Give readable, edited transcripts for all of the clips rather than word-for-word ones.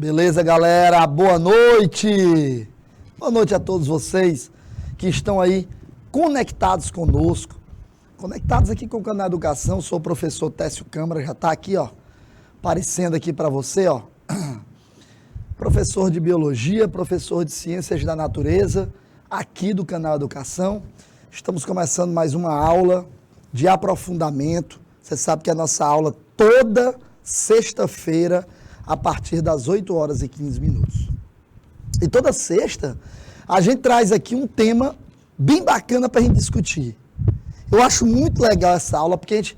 Beleza, galera? Boa noite! Boa noite a todos vocês que estão aí conectados conosco, conectados aqui com o canal Educação. Sou o professor Técio Câmara, já está aqui, ó, aparecendo aqui para você, ó. Professor de Biologia, professor de Ciências da Natureza, aqui do canal Educação. Estamos começando mais uma aula de aprofundamento. Você sabe que a nossa aula toda sexta-feira, a partir das 8 horas e 15 minutos. E toda sexta, a gente traz aqui um tema bem bacana para a gente discutir. Eu acho muito legal essa aula, porque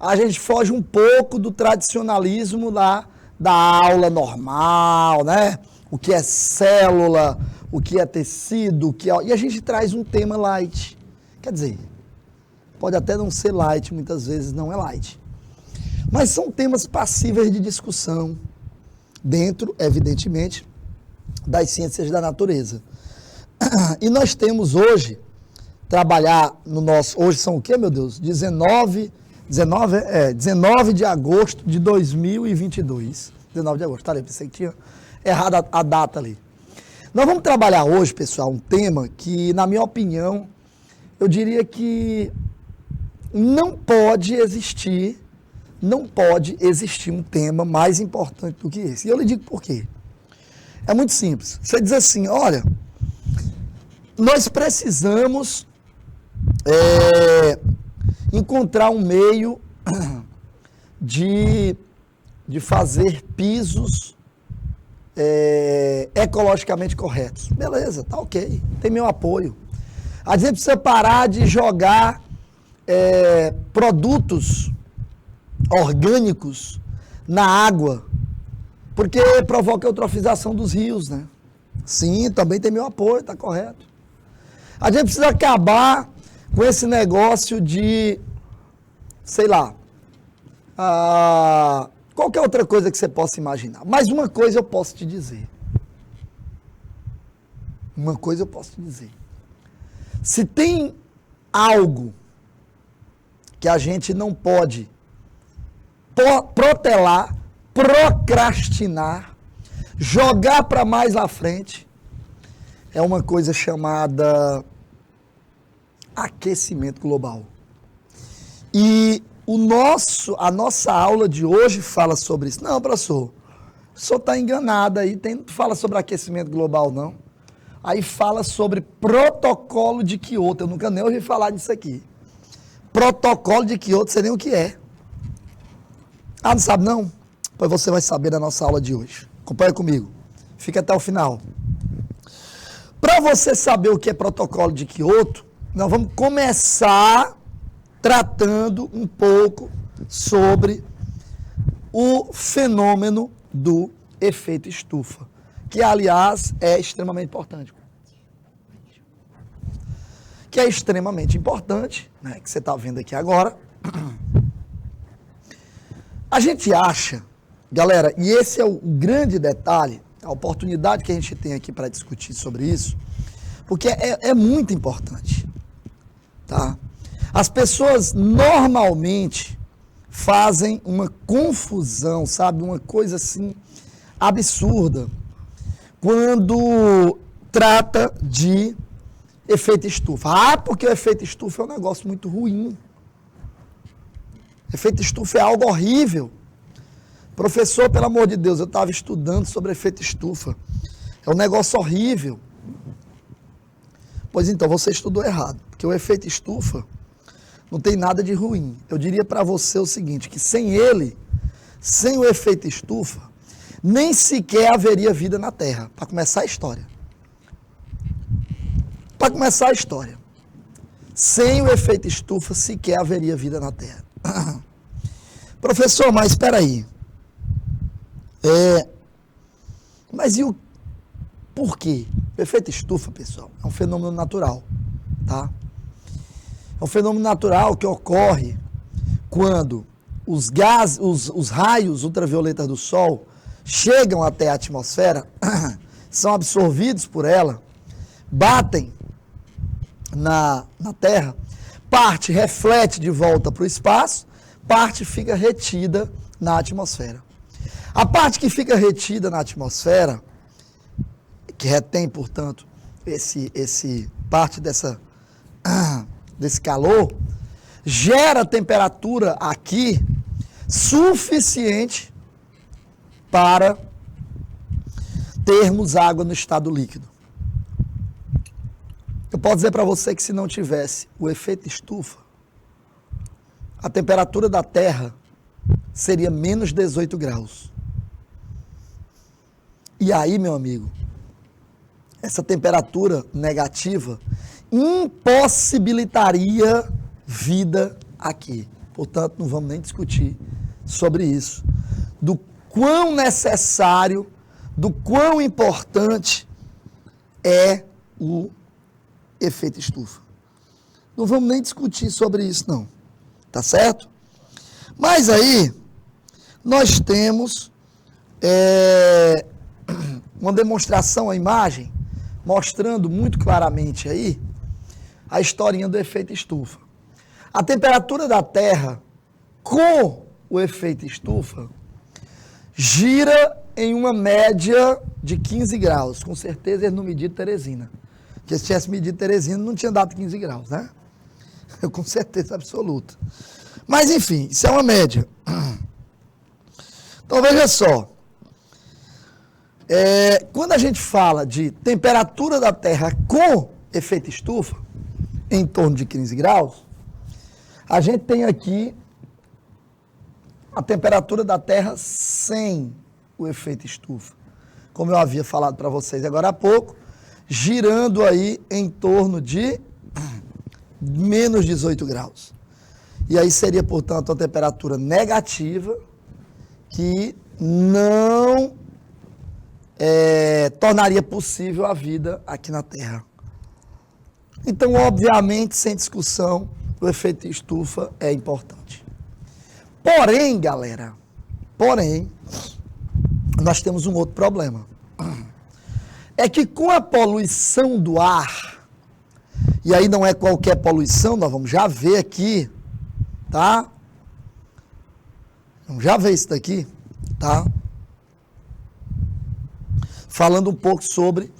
a gente foge um pouco do tradicionalismo da aula normal, né? O que é célula, o que é tecido, e a gente traz um tema light. Quer dizer, pode até não ser light, muitas vezes não é light. Mas são temas passíveis de discussão, dentro, evidentemente, das ciências da natureza. E nós temos hoje, trabalhar no nosso... Hoje são o quê, meu Deus? 19 de agosto de 2022. 19 de agosto, tá ali, pensei que tinha errado a data ali. Nós vamos trabalhar hoje, pessoal, um tema que, na minha opinião, eu diria que não pode existir um tema mais importante do que esse. E eu lhe digo por quê. É muito simples. Você diz assim, olha, nós precisamos encontrar um meio de fazer pisos ecologicamente corretos. Beleza, tá ok, tem meu apoio. A gente precisa parar de jogar produtos orgânicos na água, porque provoca a eutrofização dos rios, né? Sim, também tem meu apoio, tá correto. A gente precisa acabar com esse negócio de, sei lá, qualquer outra coisa que você possa imaginar. Mas uma coisa eu posso te dizer. Se tem algo que a gente não pode protelar, procrastinar, jogar para mais à frente, é uma coisa chamada aquecimento global. E a nossa aula de hoje fala sobre isso. Não, professor, o senhor está enganado aí, não fala sobre aquecimento global, não. Aí fala sobre protocolo de Kyoto. Eu nunca nem ouvi falar disso aqui. Protocolo de Kyoto, sei nem o que é. Ah, não sabe não? Pois você vai saber na nossa aula de hoje. Acompanha comigo. Fica até o final. Para você saber o que é protocolo de Kyoto, nós vamos começar tratando um pouco sobre o fenômeno do efeito estufa, que, aliás, é extremamente importante. Né, que você está vendo aqui agora. A gente acha, galera, e esse é o grande detalhe, a oportunidade que a gente tem aqui para discutir sobre isso, porque é muito importante, tá? As pessoas normalmente fazem uma confusão, sabe, uma coisa assim absurda, quando trata de efeito estufa. Ah, porque o efeito estufa é um negócio muito ruim. Efeito estufa é algo horrível. Professor, pelo amor de Deus, eu estava estudando sobre efeito estufa. É um negócio horrível. Pois então, você estudou errado. Porque o efeito estufa não tem nada de ruim. Eu diria para você o seguinte, que sem ele, sem o efeito estufa, nem sequer haveria vida na Terra. Para começar a história. Sem o efeito estufa, sequer haveria vida na Terra. Professor, mas espera aí. Mas e o porquê? O efeito estufa, pessoal, é um fenômeno natural, tá? É um fenômeno natural que ocorre quando os gases, os raios ultravioletas do Sol chegam até a atmosfera, são absorvidos por ela, batem na Terra, parte reflete de volta para o espaço, parte fica retida na atmosfera. A parte que fica retida na atmosfera, que retém, portanto, parte desse calor, gera temperatura aqui suficiente para termos água no estado líquido. Eu posso dizer para você que se não tivesse o efeito estufa, a temperatura da Terra seria menos 18 graus. E aí, meu amigo, essa temperatura negativa impossibilitaria vida aqui. Portanto, não vamos nem discutir sobre isso. Do quão necessário, do quão importante é o efeito estufa. Não vamos nem discutir sobre isso, não. Tá certo? Mas aí, nós temos uma demonstração, a imagem, mostrando muito claramente aí a historinha do efeito estufa. A temperatura da Terra com o efeito estufa gira em uma média de 15 graus. Com certeza ele não mediu Teresina. Porque se tivesse medido Teresina, não tinha dado 15 graus, né? Com certeza absoluta. Mas enfim, isso é uma média. Então veja só. Quando a gente fala de temperatura da Terra com efeito estufa, em torno de 15 graus, a gente tem aqui a temperatura da Terra sem o efeito estufa. Como eu havia falado para vocês agora há pouco, girando aí em torno de menos 18 graus. E aí seria, portanto, uma temperatura negativa que não tornaria possível a vida aqui na Terra. Então, obviamente, sem discussão, o efeito estufa é importante. Porém, galera, nós temos um outro problema. É que com a poluição do ar, e aí não é qualquer poluição, nós vamos já ver aqui, tá? Vamos já ver isso daqui, tá? Falando um pouco sobre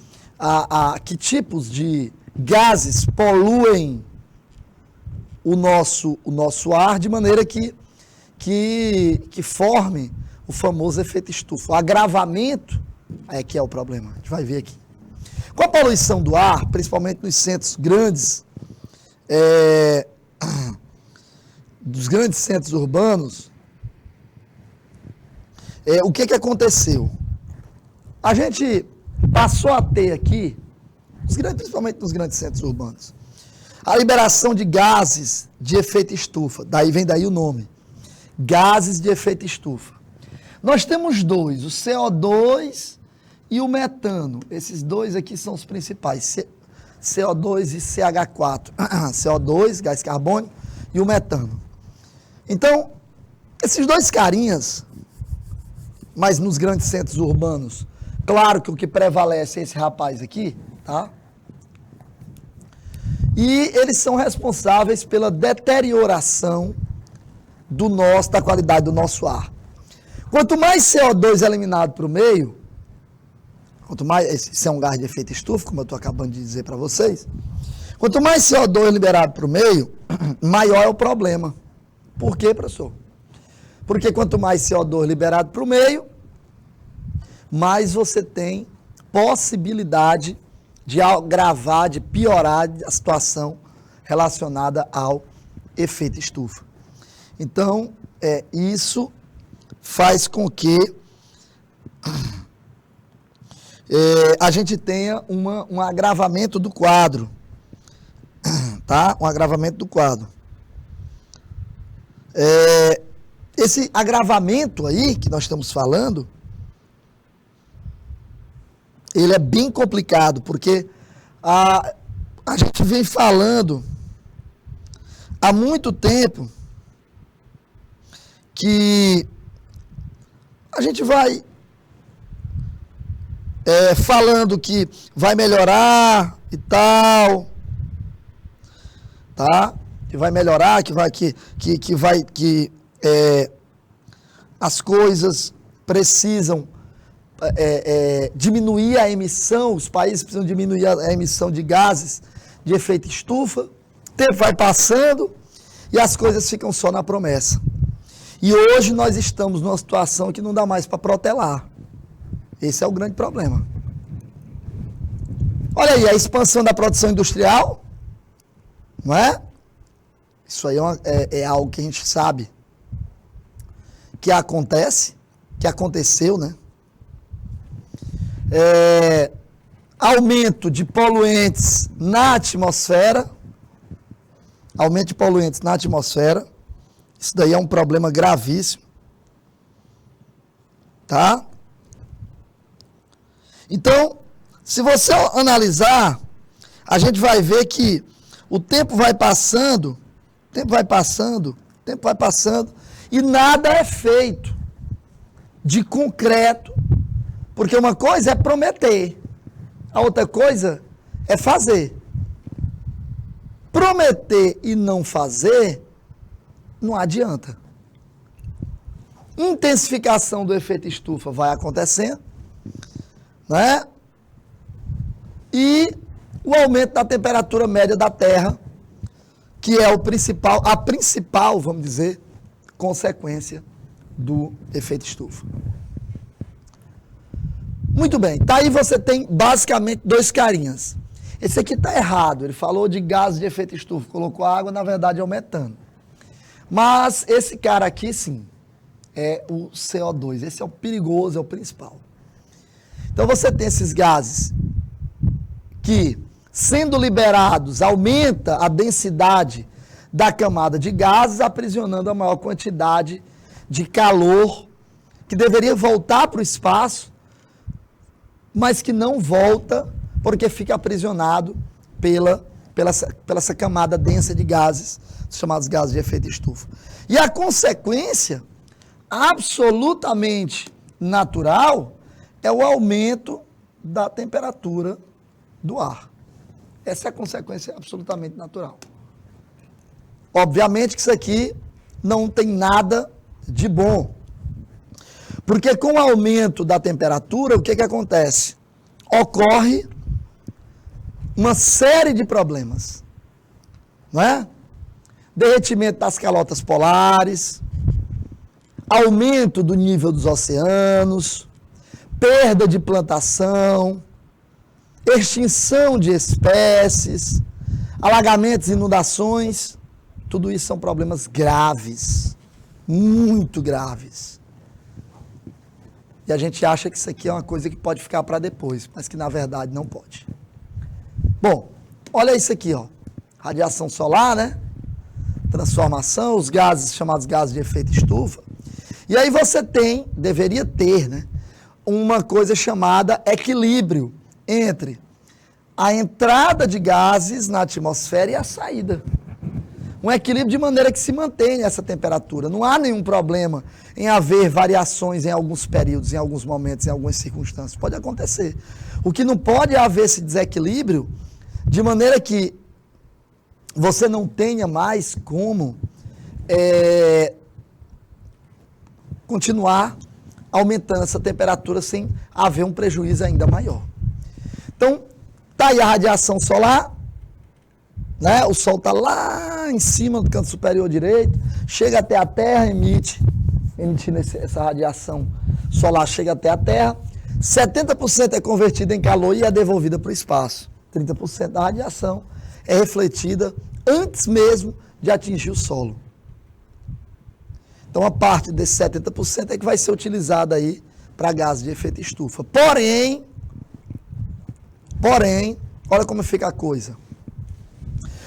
que tipos de gases poluem o nosso ar, de maneira que forme o famoso efeito estufa. O agravamento é que é o problema. A gente vai ver aqui. Com a poluição do ar, principalmente nos centros grandes, dos grandes centros urbanos, o que aconteceu? A gente passou a ter aqui, principalmente nos grandes centros urbanos, a liberação de gases de efeito estufa. Vem daí o nome. Gases de efeito estufa. Nós temos dois, o CO2 e o metano. Esses dois aqui são os principais, CO2 e CH4. CO2, gás carbônico, e o metano. Então, esses dois carinhas, mas nos grandes centros urbanos, claro que o que prevalece é esse rapaz aqui, tá? E eles são responsáveis pela deterioração da qualidade do nosso ar. Quanto mais CO2 é eliminado para o meio, quanto mais, esse é um gás de efeito estufa, como eu estou acabando de dizer para vocês, quanto mais CO2 é liberado para o meio, maior é o problema. Por quê, professor? Porque quanto mais CO2 liberado para o meio, mais você tem possibilidade de agravar, de piorar a situação relacionada ao efeito estufa. Então, isso faz com que a gente tenha um agravamento do quadro, tá? Um agravamento do quadro. Esse agravamento aí que nós estamos falando, ele é bem complicado, porque a gente vem falando há muito tempo que a gente vai falando que vai melhorar e tal, tá? Que vai melhorar, que as coisas precisam diminuir a emissão, os países precisam diminuir a emissão de gases de efeito estufa, o tempo vai passando e as coisas ficam só na promessa. E hoje nós estamos numa situação que não dá mais para protelar. Esse é o grande problema. Olha aí, a expansão da produção industrial, não é? Isso aí é algo que a gente sabe que acontece, que aconteceu, né? Aumento de poluentes na atmosfera, isso daí é um problema gravíssimo, tá? Então, se você analisar, a gente vai ver que o tempo vai passando, e nada é feito de concreto, porque uma coisa é prometer, a outra coisa é fazer. Prometer e não fazer, não adianta. Intensificação do efeito estufa vai acontecendo, né? E o aumento da temperatura média da Terra, que é a principal, vamos dizer, consequência do efeito estufa. Muito bem, tá aí você tem basicamente dois carinhas. Esse aqui está errado, ele falou de gases de efeito estufa, colocou água, na verdade é o metano. Mas esse cara aqui, sim, é o CO2, esse é o perigoso, é o principal. Então você tem esses gases que, sendo liberados, aumenta a densidade da camada de gases, aprisionando a maior quantidade de calor que deveria voltar para o espaço, mas que não volta porque fica aprisionado pela essa camada densa de gases, chamados gases de efeito estufa. E a consequência absolutamente natural é o aumento da temperatura do ar. Essa é a consequência absolutamente natural. Obviamente que isso aqui não tem nada de bom. Porque com o aumento da temperatura, o que acontece? Ocorre uma série de problemas. Não é? Derretimento das calotas polares, aumento do nível dos oceanos, perda de plantação, extinção de espécies, alagamentos e inundações, tudo isso são problemas graves, muito graves. E a gente acha que isso aqui é uma coisa que pode ficar para depois, mas que na verdade não pode. Bom, olha isso aqui, ó. Radiação solar, né? Transformação, os gases chamados gases de efeito estufa. E aí você deveria ter, né, uma coisa chamada equilíbrio entre a entrada de gases na atmosfera e a saída. Um equilíbrio de maneira que se mantenha essa temperatura. Não há nenhum problema em haver variações em alguns períodos, em alguns momentos, em algumas circunstâncias. Pode acontecer. O que não pode é haver esse desequilíbrio de maneira que você não tenha mais como continuar aumentando essa temperatura sem haver um prejuízo ainda maior. Então, tá aí a radiação solar, né? O Sol está lá em cima do canto superior direito, chega até a Terra, emitindo essa radiação solar, chega até a Terra, 70% é convertida em calor e é devolvida para o espaço. 30% da radiação é refletida antes mesmo de atingir o solo. Então, a parte desse 70% é que vai ser utilizada aí para gases de efeito estufa. Porém, olha como fica a coisa.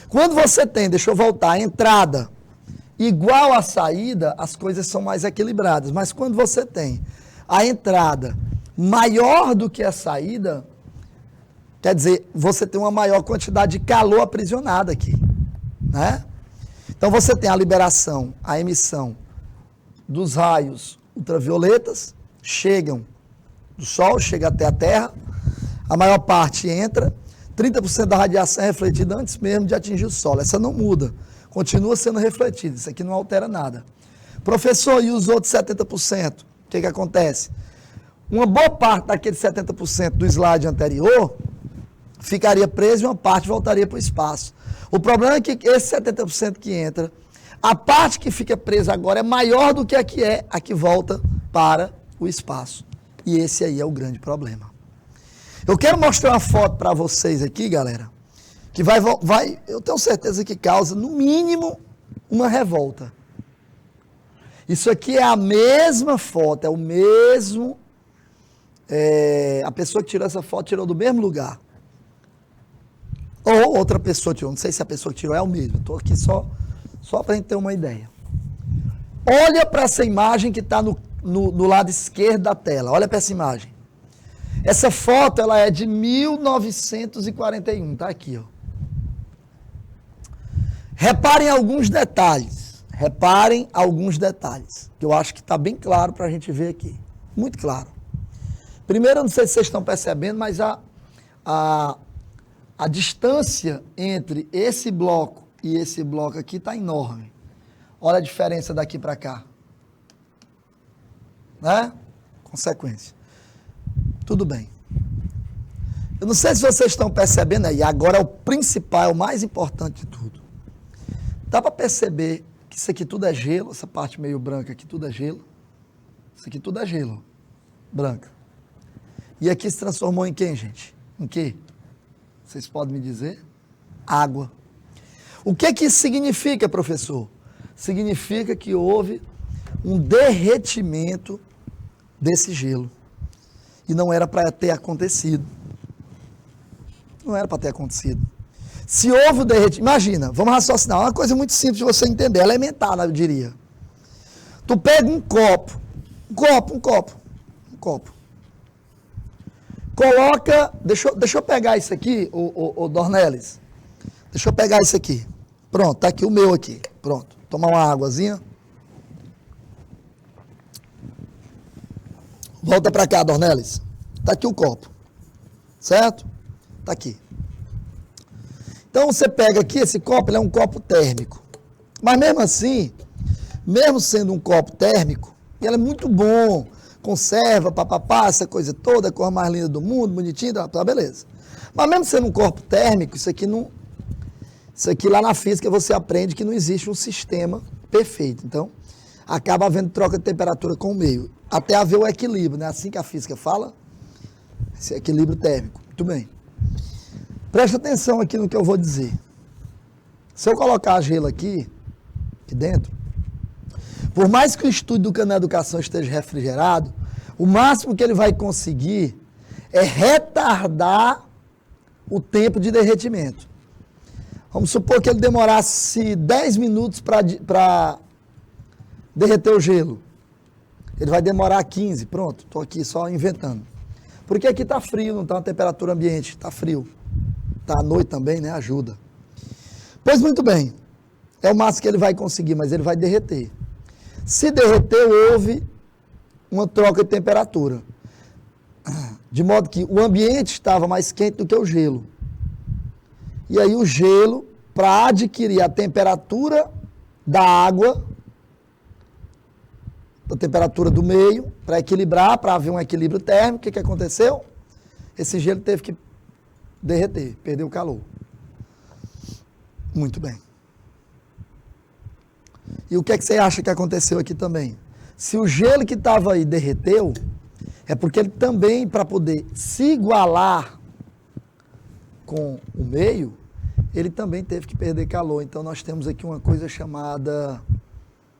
Quando você tem, deixa eu voltar, a entrada igual à saída, as coisas são mais equilibradas. Mas quando você tem a entrada maior do que a saída, quer dizer, você tem uma maior quantidade de calor aprisionada aqui, né? Então você tem a liberação, a emissão dos raios ultravioletas, chegam do Sol, chega até a Terra, a maior parte entra, 30% da radiação é refletida antes mesmo de atingir o Sol. Essa não muda, continua sendo refletida, isso aqui não altera nada. Professor, e os outros 70%? O que acontece? Uma boa parte daquele 70% do slide anterior ficaria preso e uma parte voltaria para o espaço. O problema é que esse 70% que entra, a parte que fica presa agora é maior do que a que volta para o espaço. E esse aí é o grande problema. Eu quero mostrar uma foto para vocês aqui, galera, que eu tenho certeza que causa, no mínimo, uma revolta. Isso aqui é a mesma foto, é o mesmo... a pessoa que tirou essa foto tirou do mesmo lugar. Ou outra pessoa tirou, não sei se a pessoa que tirou é o mesmo. Estou aqui só para a gente ter uma ideia. Olha para essa imagem que está no lado esquerdo da tela. Olha para essa imagem. Essa foto ela é de 1941, tá aqui, ó. Reparem alguns detalhes. Que eu acho que está bem claro para a gente ver aqui. Muito claro. Primeiro, eu não sei se vocês estão percebendo, mas a distância entre esse bloco e esse bloco aqui está enorme. Olha a diferença daqui para cá. Né? Consequência. Tudo bem. Eu não sei se vocês estão percebendo aí, agora é o principal, é o mais importante de tudo. Dá para perceber que isso aqui tudo é gelo, essa parte meio branca aqui tudo é gelo. Isso aqui tudo é gelo, branca. E aqui se transformou em quem, gente? Em quê? Vocês podem me dizer? Água. O que isso significa, professor? Significa que houve um derretimento desse gelo. E não era para ter acontecido. Não era para ter acontecido. Se houve o derretimento... Imagina, vamos raciocinar. É uma coisa muito simples de você entender, elementar, eu diria. Tu pega um copo. Coloca... Deixa eu pegar isso aqui, o Dornelles. Deixa eu pegar isso aqui. Pronto, tá aqui o meu aqui. Pronto. Tomar uma águazinha. Volta para cá, Dornelles. Tá aqui o copo. Certo? Tá aqui. Então você pega aqui, esse copo, ele é um copo térmico. Mas mesmo assim, mesmo sendo um copo térmico, ele é muito bom, conserva, papapá, essa coisa toda, a cor mais linda do mundo, bonitinho, tá, beleza. Mas mesmo sendo um corpo térmico, isso aqui lá na física você aprende que não existe um sistema perfeito. Então, acaba havendo troca de temperatura com o meio, até haver o equilíbrio, né? Assim que a física fala, esse equilíbrio térmico. Muito bem. Presta atenção aqui no que eu vou dizer. Se eu colocar gelo aqui dentro, por mais que o estúdio do Canal Educação esteja refrigerado, o máximo que ele vai conseguir é retardar o tempo de derretimento. Vamos supor que ele demorasse 10 minutos para derreter o gelo. Ele vai demorar 15, pronto, estou aqui só inventando. Porque aqui está frio, não está uma temperatura ambiente, está frio. Está à noite também, né? Ajuda. Pois muito bem, é o máximo que ele vai conseguir, mas ele vai derreter. Se derreteu, houve uma troca de temperatura. De modo que o ambiente estava mais quente do que o gelo. E aí o gelo, para adquirir a temperatura da água, da temperatura do meio, para equilibrar, para haver um equilíbrio térmico, o que aconteceu? Esse gelo teve que derreter, perdeu o calor. Muito bem. E o que é que você acha que aconteceu aqui também? Se o gelo que estava aí derreteu, é porque ele também, para poder se igualar com o meio, ele também teve que perder calor. Então nós temos aqui uma coisa chamada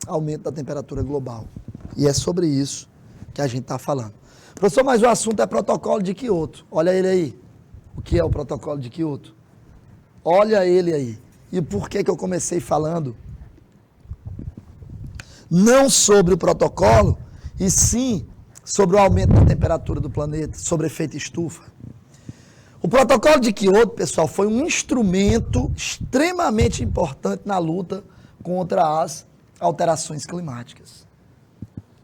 aumento da temperatura global. E é sobre isso que a gente está falando. Professor, mas o assunto é protocolo de Kyoto. Olha ele aí. O que é o protocolo de Kyoto? Olha ele aí. E por que eu comecei falando não sobre o protocolo, e sim sobre o aumento da temperatura do planeta, sobre efeito estufa? O protocolo de Kyoto, pessoal, foi um instrumento extremamente importante na luta contra as alterações climáticas.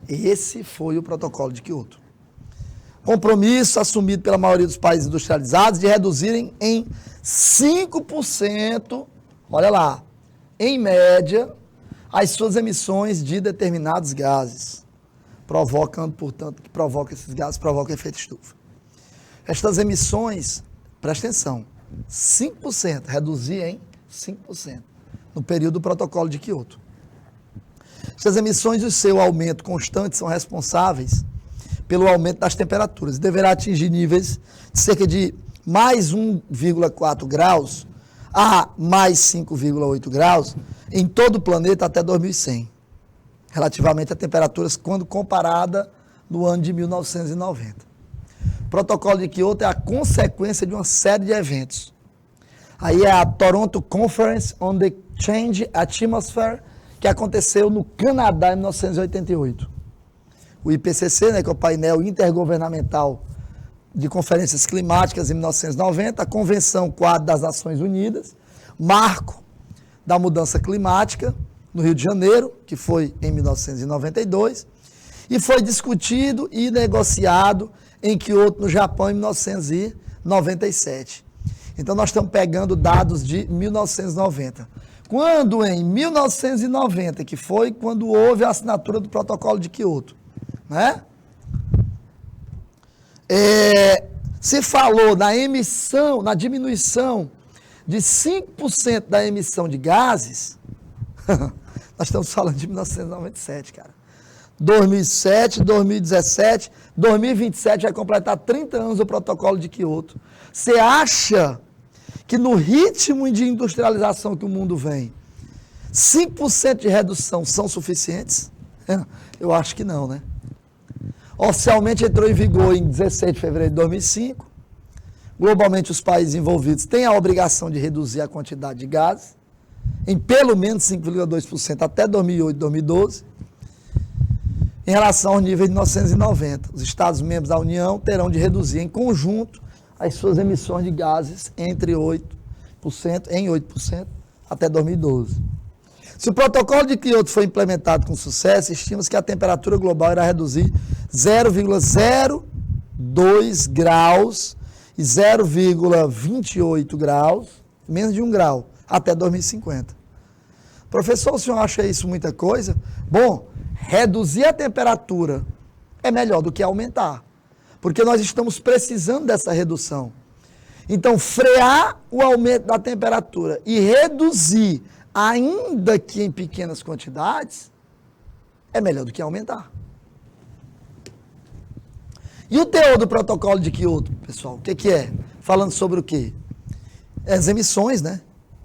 Esse foi o protocolo de Kyoto. Compromisso assumido pela maioria dos países industrializados de reduzirem em 5%, olha lá, em média, as suas emissões de determinados gases. provocando, portanto, que provoca esses gases, provoca efeito estufa. Estas emissões, presta atenção, 5%, reduzir em 5%, no período do protocolo de Kyoto. Essas emissões e o seu aumento constante são responsáveis pelo aumento das temperaturas e deverá atingir níveis de cerca de mais 1,4 graus a mais 5,8 graus em todo o planeta até 2100, relativamente a temperaturas quando comparada no ano de 1990. O protocolo de Kyoto é a consequência de uma série de eventos. Aí é a Toronto Conference on the Change Atmosphere, que aconteceu no Canadá em 1988. O IPCC, né, que é o painel intergovernamental de conferências climáticas em 1990, a Convenção Quadro das Nações Unidas, marco da mudança climática no Rio de Janeiro, que foi em 1992, e foi discutido e negociado em Kyoto, no Japão, em 1997. Então, nós estamos pegando dados de 1990. Quando em 1990, que foi quando houve a assinatura do protocolo de Kyoto, né? Se falou na emissão, na diminuição de 5% da emissão de gases, nós estamos falando de 1997, cara. 2007, 2017, 2027 vai completar 30 anos do protocolo de Kyoto. Você acha que no ritmo de industrialização que o mundo vem, 5% de redução são suficientes? Eu acho que não, né? Oficialmente entrou em vigor em 16 de fevereiro de 2005. Globalmente, os países envolvidos têm a obrigação de reduzir a quantidade de gases em pelo menos 5,2% até 2008, 2012. Em relação ao nível de 1990, os Estados-membros da União terão de reduzir em conjunto as suas emissões de gases em 8% até 2012. Se o protocolo de Kyoto for implementado com sucesso, estima-se que a temperatura global irá reduzir 0,02 graus e 0,28 graus, menos de 1 grau, até 2050. Professor, o senhor acha isso muita coisa? Bom, reduzir a temperatura é melhor do que aumentar, porque nós estamos precisando dessa redução. Então, frear o aumento da temperatura e reduzir, ainda que em pequenas quantidades, é melhor do que aumentar. E o teor do protocolo de Kyoto, pessoal, o que é? Falando sobre o quê? As emissões, né?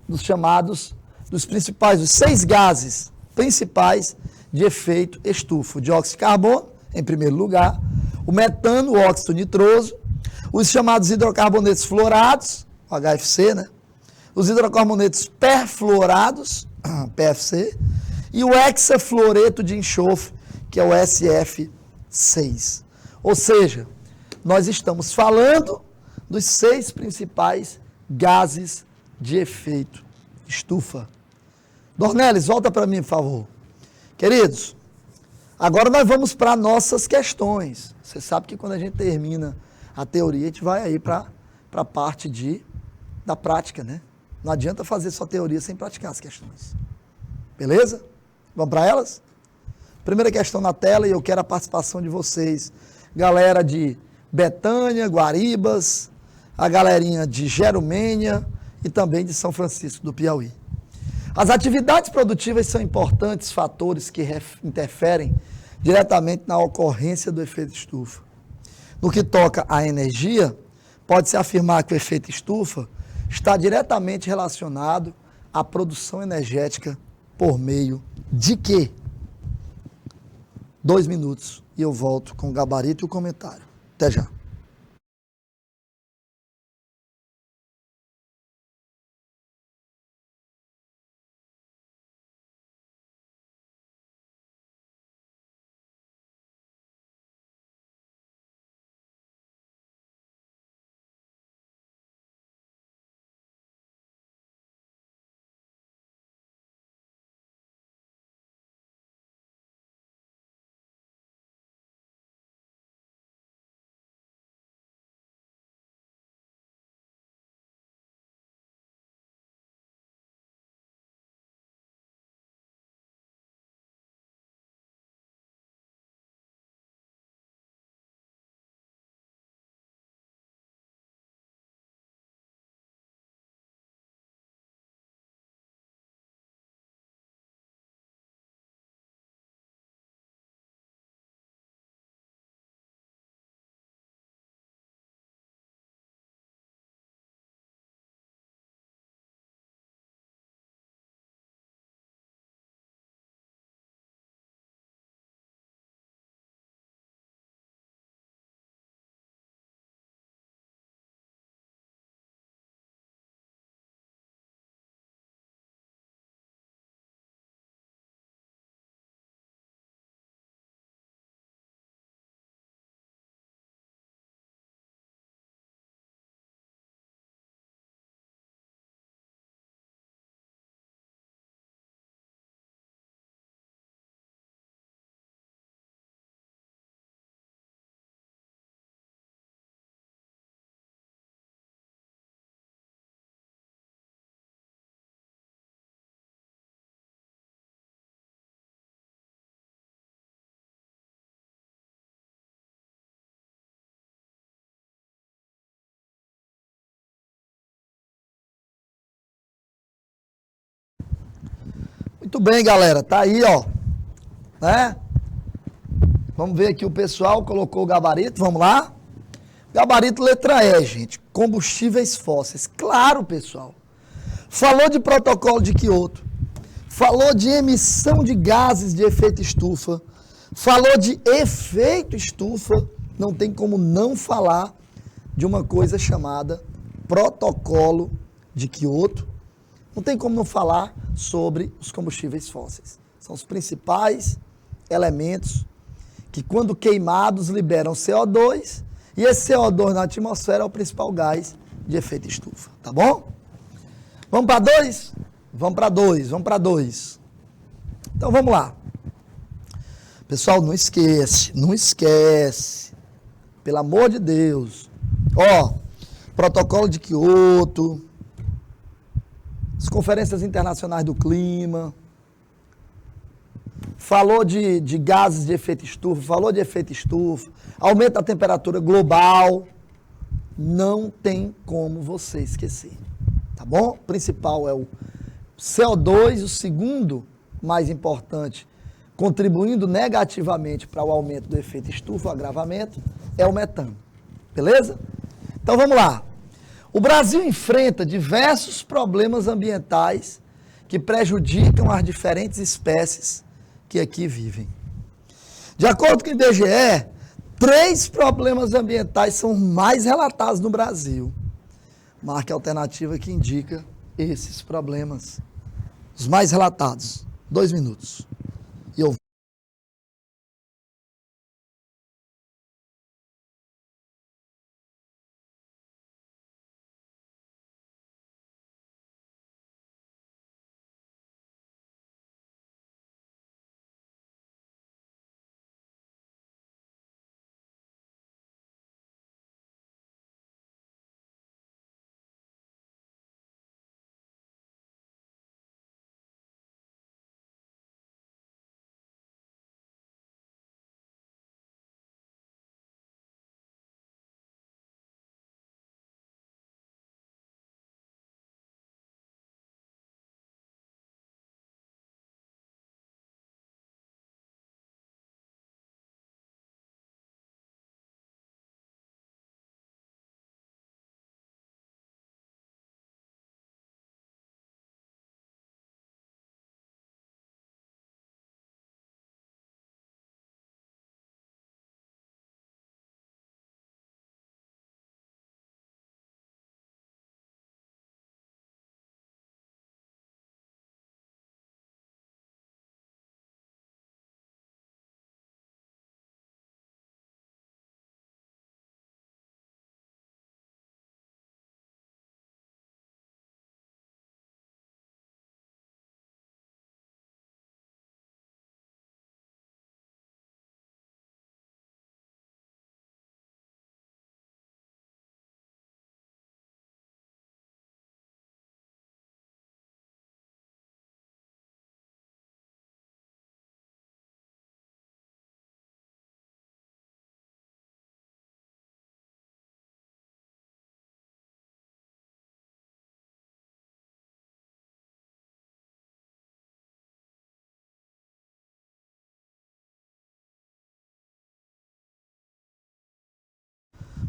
Dos chamados, dos 6 gases principais de efeito estufa. O dióxido de carbono, em primeiro lugar, o metano, o óxido nitroso, os chamados hidrocarbonetos fluorados, o HFC, né? Os hidrocarbonetos perfluorados, PFC, e o hexafluoreto de enxofre, que é o SF6. Ou seja, nós estamos falando dos 6 principais gases de efeito estufa. Dornelles, volta para mim, por favor. Queridos, agora nós vamos para nossas questões. Você sabe que quando a gente termina a teoria, a gente vai aí para a parte da prática, né? Não adianta fazer só teoria sem praticar as questões. Beleza? Vamos para elas? Primeira questão na tela e eu quero a participação de vocês. Galera de Betânia, Guaribas, a galerinha de Jerumênia e também de São Francisco do Piauí. As atividades produtivas são importantes fatores que interferem diretamente na ocorrência do efeito estufa. No que toca à energia, pode-se afirmar que o efeito estufa está diretamente relacionado à produção energética por meio de quê? 2 minutos e eu volto com o gabarito e o comentário. Até já. Muito bem, galera. Tá aí, ó. Né? Vamos ver aqui, o pessoal colocou o gabarito. Vamos lá? Gabarito letra E, gente. Combustíveis fósseis. Claro, pessoal. Falou de protocolo de Kyoto. Falou de emissão de gases de efeito estufa. Falou de efeito estufa. Não tem como não falar de uma coisa chamada protocolo de Kyoto. Não tem como não falar sobre os combustíveis fósseis. São os principais elementos que, quando queimados, liberam CO2, e esse CO2 na atmosfera é o principal gás de efeito estufa. Tá bom? Vamos para 2? Vamos para 2. Então vamos lá. Pessoal, não esquece. Pelo amor de Deus. Ó, protocolo de Kyoto, as conferências internacionais do clima, falou de gases de efeito estufa, falou de efeito estufa, aumento da temperatura global, não tem como você esquecer, tá bom? O principal é o CO2, o segundo mais importante, contribuindo negativamente para o aumento do efeito estufa, o agravamento, é o metano, beleza? Então vamos lá. O Brasil enfrenta diversos problemas ambientais que prejudicam as diferentes espécies que aqui vivem. De acordo com o IBGE, 3 problemas ambientais são mais relatados no Brasil. Marque a alternativa que indica esses problemas. Os mais relatados. 2 minutos. E eu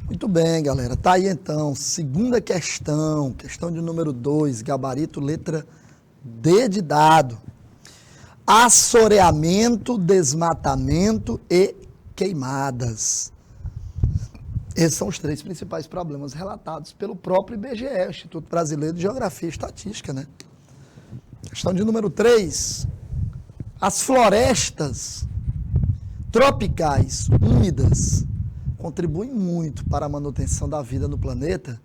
Muito bem, galera. Tá aí então, segunda questão, questão de número 2, gabarito letra D de dado. Assoreamento, desmatamento e queimadas. Esses são os 3 principais problemas relatados pelo próprio IBGE, Instituto Brasileiro de Geografia e Estatística, né? Questão de número 3. As florestas tropicais úmidas contribuem muito para a manutenção da vida no planeta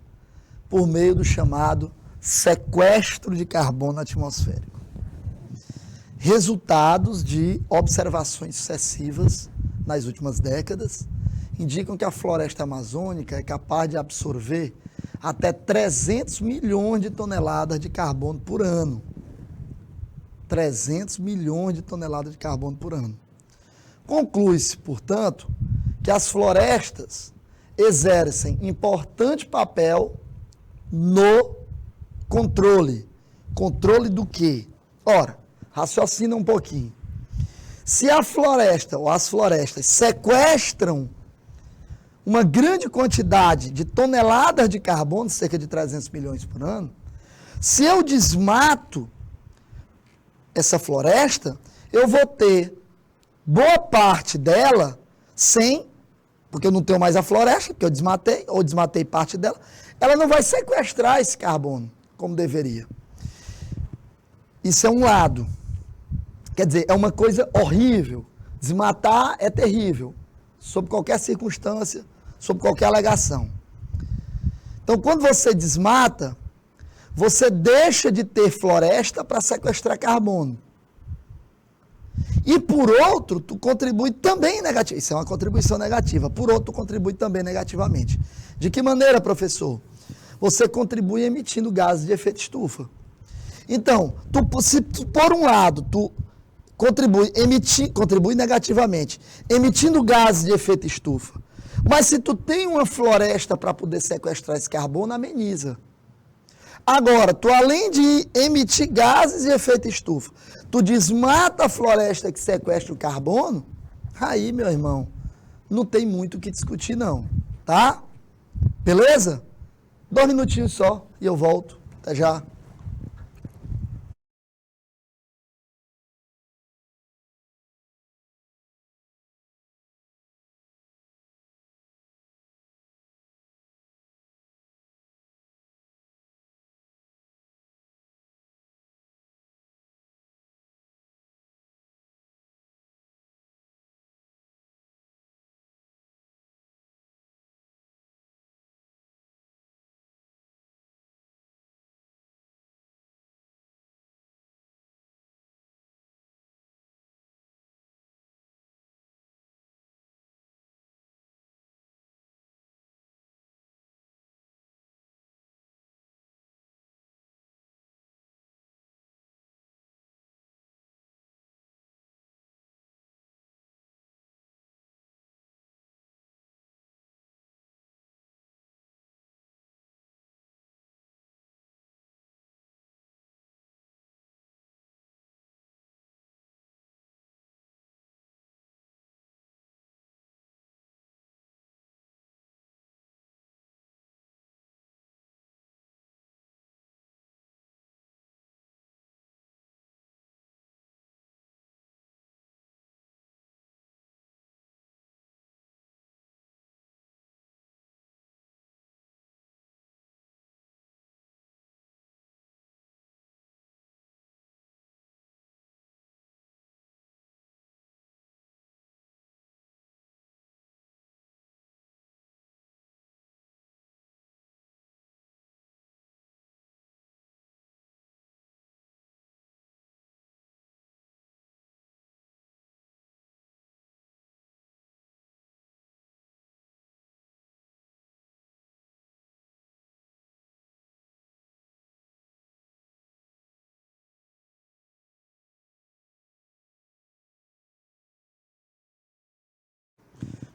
por meio do chamado sequestro de carbono atmosférico. Resultados de observações sucessivas nas últimas décadas indicam que a floresta amazônica é capaz de absorver até 300 milhões de toneladas de carbono por ano. 300 milhões de toneladas de carbono por ano. Conclui-se, portanto, que as florestas exercem importante papel no controle. Controle do quê? Ora, Raciocina um pouquinho. Se a floresta ou as florestas sequestram uma grande quantidade de toneladas de carbono, cerca de 300 milhões por ano, se eu desmato essa floresta, eu vou ter boa parte dela sem, porque eu não tenho mais a floresta, que eu desmatei, ou desmatei parte dela, ela não vai sequestrar esse carbono como deveria. Isso é um lado. Quer dizer, é uma coisa horrível. Desmatar é terrível, sob qualquer circunstância, sob qualquer alegação. Então, quando você desmata, você deixa de ter floresta para sequestrar carbono. E por outro, tu contribui também negativamente. Isso é uma contribuição negativa. Por outro, tu contribui também negativamente. De que maneira, professor? Você contribui emitindo gases de efeito estufa. Então, se por um lado, tu contribui negativamente, emitindo gases de efeito estufa. Mas se tu tem uma floresta para poder sequestrar esse carbono, ameniza. Agora, tu além de emitir gases de efeito estufa, tu desmata a floresta que sequestra o carbono, aí, meu irmão, não tem muito o que discutir não, tá? Beleza? 2 minutinhos só e eu volto. Até já.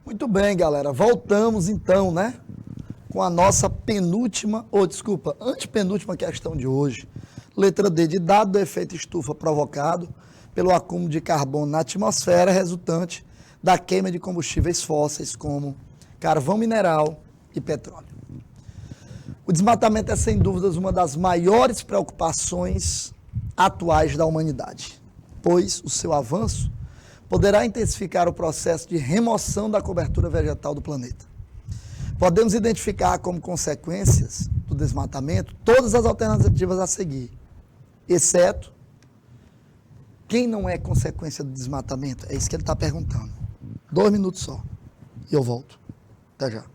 Muito bem, galera. Voltamos então, né? Com a nossa penúltima, antepenúltima questão de hoje. Letra D, de dado do efeito estufa provocado pelo acúmulo de carbono na atmosfera resultante da queima de combustíveis fósseis como carvão mineral e petróleo. O desmatamento é, sem dúvidas, uma das maiores preocupações atuais da humanidade, pois o seu avanço poderá intensificar o processo de remoção da cobertura vegetal do planeta. Podemos identificar como consequências do desmatamento todas as alternativas a seguir, exceto quem não é consequência do desmatamento. É isso que ele está perguntando. 2 minutos só e eu volto. Até já.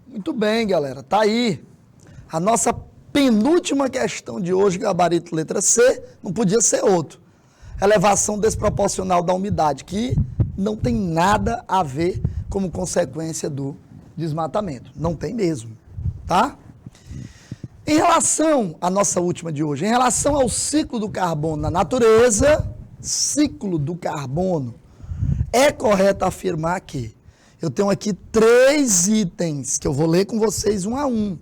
Muito bem, galera. Tá aí. A nossa penúltima questão de hoje, gabarito letra C, não podia ser outro. Elevação desproporcional da umidade, que não tem nada a ver como consequência do desmatamento. Não tem mesmo, tá? Em relação à nossa última de hoje, em relação ao ciclo do carbono na natureza, ciclo do carbono, é correto afirmar que eu tenho aqui 3 itens que eu vou ler com vocês um a um.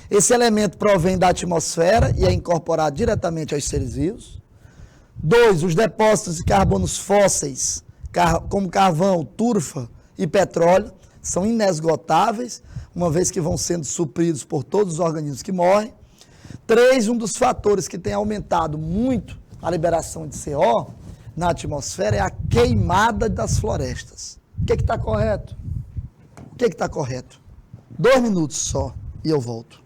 Esse elemento provém da atmosfera e é incorporado diretamente aos seres vivos. 2, os depósitos de carbonos fósseis, como carvão, turfa e petróleo, são inesgotáveis, uma vez que vão sendo supridos por todos os organismos que morrem. 3, um dos fatores que tem aumentado muito a liberação de CO na atmosfera é a queimada das florestas. O que está correto? O que está correto? 2 minutos só e eu volto.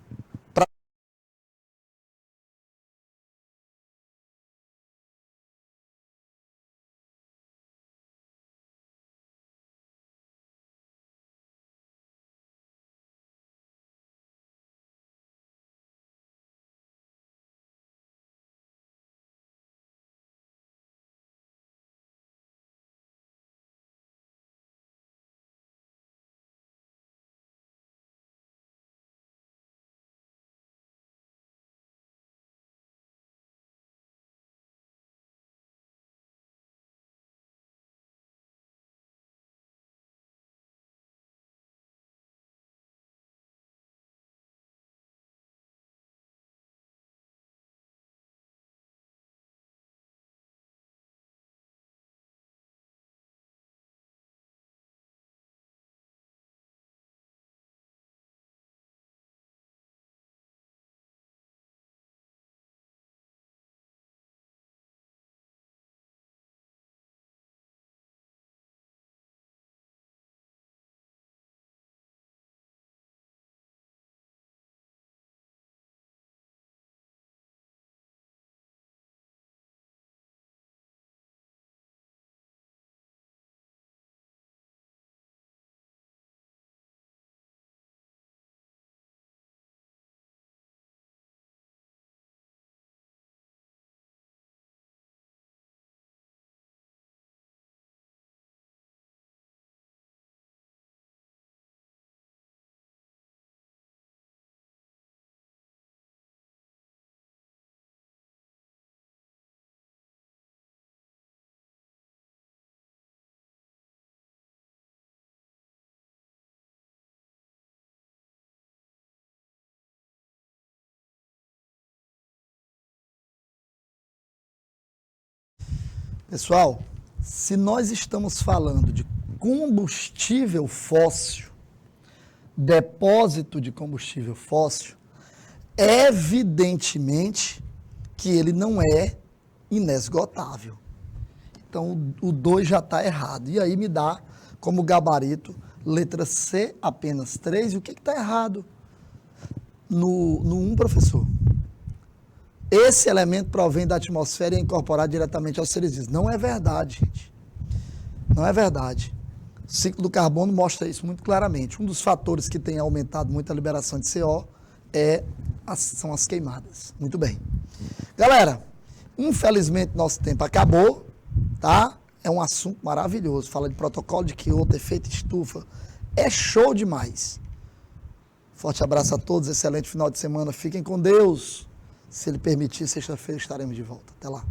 Pessoal, se nós estamos falando de combustível fóssil, depósito de combustível fóssil, evidentemente que ele não é inesgotável. Então, o 2 já está errado. E aí me dá como gabarito letra C, apenas 3. E o que está errado no 1, professor? Esse elemento provém da atmosfera e é incorporado diretamente aos seres vivos. Não é verdade, gente. Não é verdade. O ciclo do carbono mostra isso muito claramente. Um dos fatores que tem aumentado muito a liberação de CO são as queimadas. Muito bem. Galera, infelizmente nosso tempo acabou, tá? É um assunto maravilhoso. Fala de protocolo de Kyoto, efeito estufa. É show demais. Forte abraço a todos, excelente final de semana. Fiquem com Deus. Se Ele permitir, sexta-feira estaremos de volta. Até lá.